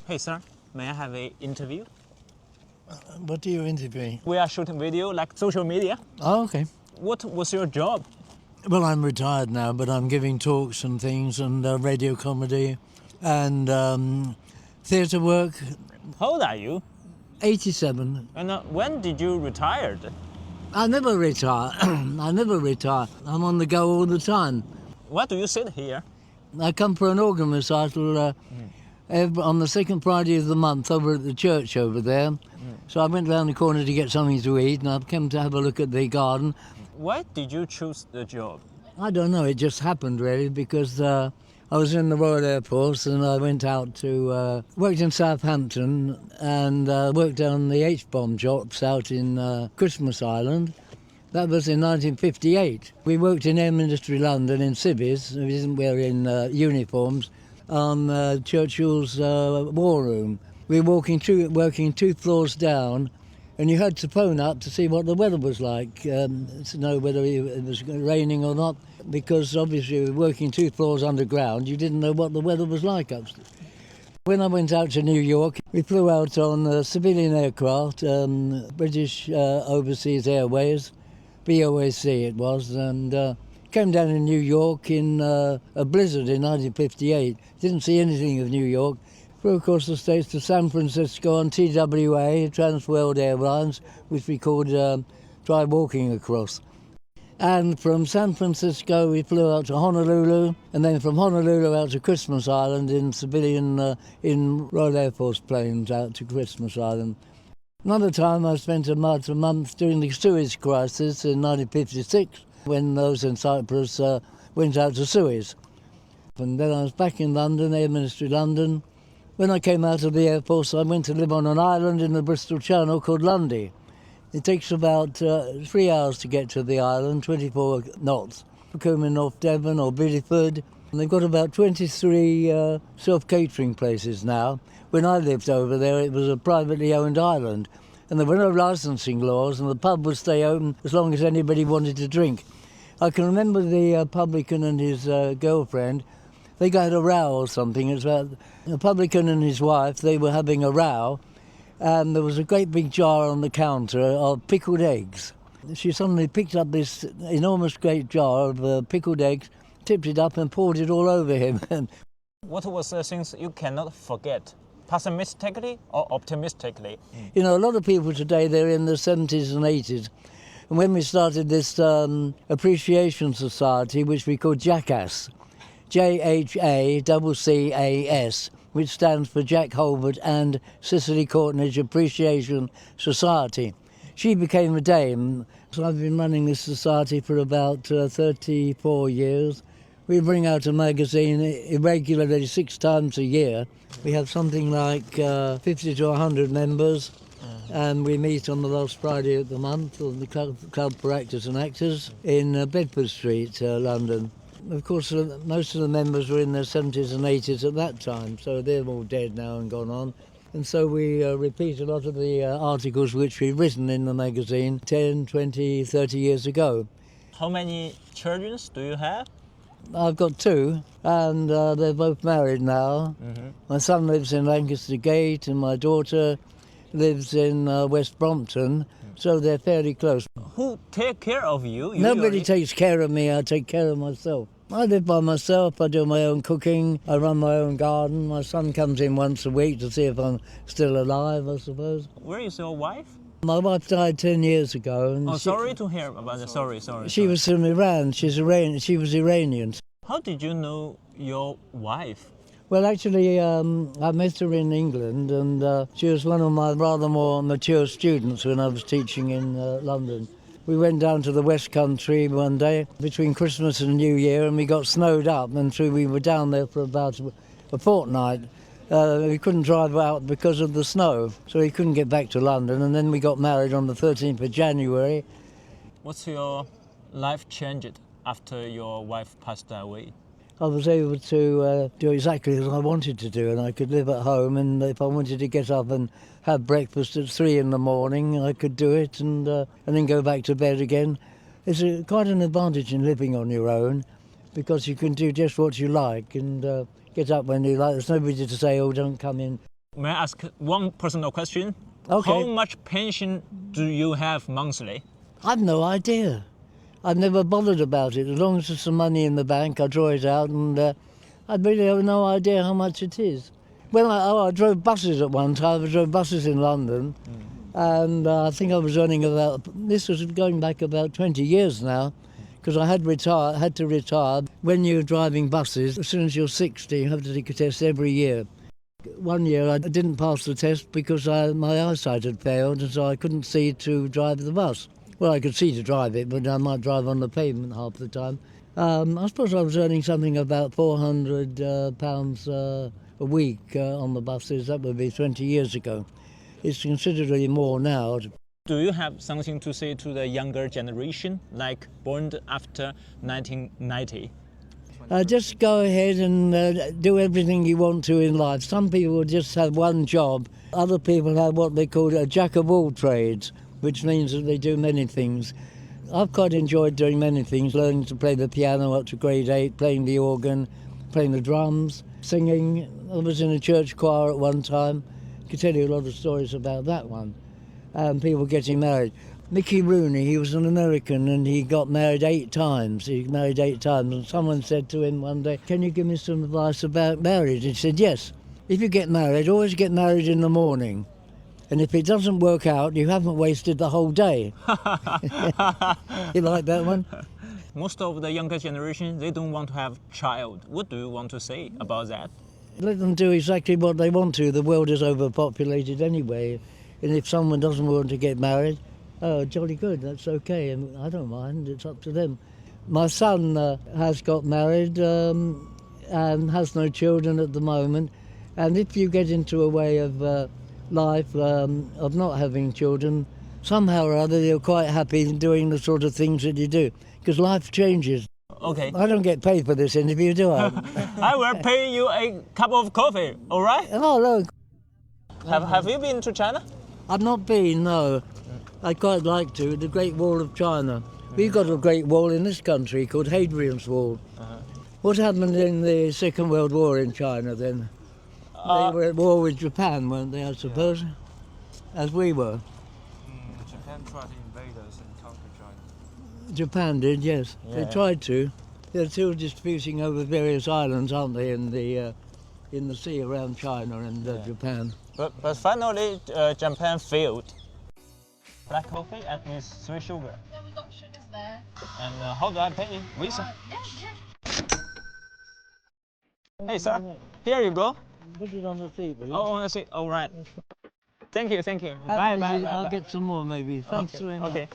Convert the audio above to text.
Hey sir, may I have an interview? What do you interview? We are shooting video like social media. Oh, okay. What was your job? Well, I'm retired now, but I'm giving talks and things and radio comedy and theatre work. How old are you? 87. And when did you retire? I never retire. I never retire. I'm on the go all the time. Why do you sit here? I come for an organ recital on the second Friday of the month over at the church over there. So I went round the corner to get something to eat and I've come to have a look at the garden. Why did you choose the job? I don't know, it just happened really because I was in the Royal Air Force and I went out to, worked in Southampton and worked on the H-bomb shops out in Christmas Island. That was in 1958. We worked in Air Ministry London in civvies, we didn't wear in uniforms, on Churchill's war room. We were working two floors down and you had to phone up to see what the weather was like, to know whether it was raining or not, because obviously we were working two floors underground, you didn't know what the weather was like upstairs. When I went out to New York, we flew out on civilian aircraft, British Overseas Airways, BOAC it was, and came down in New York in a blizzard in 1958. Didn't see anything of New York. Flew across the States to San Francisco on TWA, Trans World Airlines, which we called Try Walking Across. And from San Francisco we flew out to Honolulu, and then from Honolulu out to Christmas Island in civilian, in Royal Air Force planes out to Christmas Island. Another time I spent a month during the Suez crisis in 1956, when those in Cyprus went out to Suez. And then I was back in London, Air Ministry London. When I came out of the Air Force, I went to live on an island in the Bristol Channel called Lundy. It takes about 3 hours to get to the island, 24 knots. Coming North Devon or Bideford. And they've got about 23 self-catering places now. When I lived over there, it was a privately owned island. And there were no licensing laws, and the pub would stay open as long as anybody wanted to drink. I can remember the publican and his girlfriend. They got a row or something. It was about the publican and his wife. They were having a row, and there was a great big jar on the counter of pickled eggs. She suddenly picked up this enormous great jar of pickled eggs, tipped it up and poured it all over him. What was the things you cannot forget? Pessimistically or optimistically? You know, a lot of people today, they're in their 70s and 80s. And when we started this appreciation society, which we call Jackass, JHACCAS, which stands for Jack Holbert and Cicely Courtnage Appreciation Society. She became a dame, so I've been running this society for about 34 years. We bring out a magazine irregularly 6 times a year. We have something like 50 to 100 members, and we meet on the last Friday of the month on the Club for Actors and Actors in Bedford Street, London. Of course, most of the members were in their 70s and 80s at that time, so they're all dead now and gone on. And so we repeat a lot of the articles which we've written in the magazine 10, 20, 30 years ago. How many children do you have? I've got 2, and they're both married now. Mm-hmm. My son lives in Lancaster Gate, and my daughter lives in West Brompton, so they're fairly close. Who take care of you? Nobody takes care of me, I take care of myself. I live by myself, I do my own cooking, I run my own garden. My son comes in once a week to see if I'm still alive, I suppose. Where is your wife? My wife died 10 years ago. And sorry to hear about that. Sorry. She was from Iran. She was Iranian. How did you know your wife? Well, actually, I met her in England, and she was one of my rather more mature students when I was teaching in London. We went down to the West Country one day between Christmas and New Year, and we got snowed up, and so we were down there for about a fortnight. We couldn't drive out because of the snow, so we couldn't get back to London, and then we got married on the 13th of January. What's your life changed after your wife passed away? I was able to do exactly as I wanted to do, and I could live at home, and if I wanted to get up and have breakfast at 3 in the morning, I could do it, and then go back to bed again. It's quite an advantage in living on your own, because you can do just what you like and get up when you like. There's nobody to say, oh, don't come in May I ask one personal question? Okay. How much pension do you have monthly? I've no idea. I've never bothered about it. As long as there's some money in the bank, I draw it out, and I really have no idea how much it is. When I drove buses at one time, I drove buses in London, and I think I was earning this was going back about 20 years now, because I had to retire. When you're driving buses, as soon as you're 60, you have to take a test every year. One year I didn't pass the test because my eyesight had failed, and so I couldn't see to drive the bus. Well, I could see to drive it, but I might drive on the pavement half the time. I suppose I was earning something about £400 a week on the buses. That would be 20 years ago. It's considerably more now. Do you have something to say to the younger generation, like born after 1990? Just go ahead and do everything you want to in life. Some people just have one job. Other people have what they call a jack of all trades, which means that they do many things. I've quite enjoyed doing many things, learning to play the piano up to grade 8, playing the organ, playing the drums, singing. I was in a church choir at one time. I could tell you a lot of stories about that one. People getting married. Mickey Rooney, he was an American and he got married 8 times. He married 8 times, and someone said to him one day, "Can you give me some advice about marriage?" He said, "Yes. If you get married, always get married in the morning. And if it doesn't work out, you haven't wasted the whole day." You like that one? Most of the younger generation, they don't want to have child. What do you want to say about that? Let them do exactly what they want to. The world is overpopulated anyway. And if someone doesn't want to get married, oh, jolly good, that's okay. And I don't mind, it's up to them. My son has got married and has no children at the moment. And if you get into a way of life of not having children, somehow or other you're quite happy doing the sort of things that you do, because life changes. Okay. I don't get paid for this interview, do I? I will pay you a cup of coffee, all right? Oh, look. Have you been to China? I've not been, no. I'd quite like to. The Great Wall of China. We've got a great wall in this country called Hadrian's Wall. What happened in the Second World War in China then? They were at war with Japan, weren't they, I suppose? Yeah. As we were. Japan tried to invade us and conquer China. Japan did, yes. Yeah. They tried to. They're still disputing over various islands, aren't they, in the sea around China and Japan. But finally, Japan failed. Black coffee and with 3 sugar. Yeah, we've got sugars there. And how do I pay? Visa. Yeah. Hey, sir. Here you go. Put it on the table. Oh, I see. All right. Thank you. Bye. I'll get some more maybe. Thanks very much. Okay.